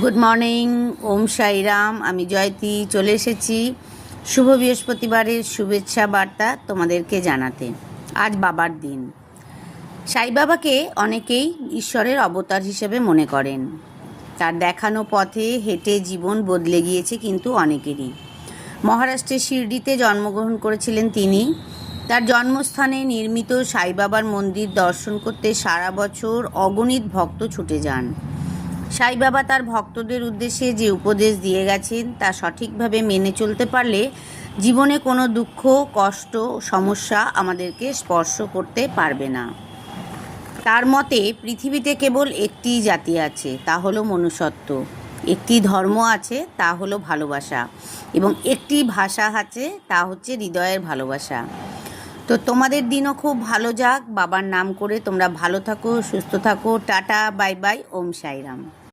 Good morning. ওম সাইরাম। আমি জয়তী চলে এসেছি শুভ বৃহস্পতিবারের শুভেচ্ছা বার্তা তোমাদেরকে জানাতে। আজ বাবার দিন। সাই বাবাকে অনেকেই ঈশ্বরের অবতার হিসেবে মনে করেন। তার দেখানো পথে হেঁটে জীবন বদলে গিয়েছে কিন্তু অনেকেরই। মহারাষ্ট্রের শিরডিতে জন্মগ্রহণ করেছিলেন তিনি। তার জন্মস্থানে নির্মিত সাই বাবার মন্দির দর্শন করতে সারা বছর অগণিত ভক্ত ছুটে যান। সাই বাবা তার ভক্তদের উদ্দেশ্যে যে উপদেশ দিয়ে গেছেন তা সঠিকভাবে মেনে চলতে পারলে জীবনে কোনো দুঃখ, কষ্ট, সমস্যা আমাদেরকে স্পর্শ করতে পারবে না। তার মতে পৃথিবীতে কেবল একটি জাতি আছে, তা হলো মনুষ্যত্ব। একটি ধর্ম আছে, তা হলো ভালোবাসা। এবং একটি ভাষা আছে, তা হচ্ছে হৃদয়ের ভালোবাসা। তো তোমাদের দিনও খুব ভালো যাক। বাবার নাম করে তোমরা ভালো থাকো, সুস্থ থাকো। টাটা, বাই বাই, ওম সাইরাম।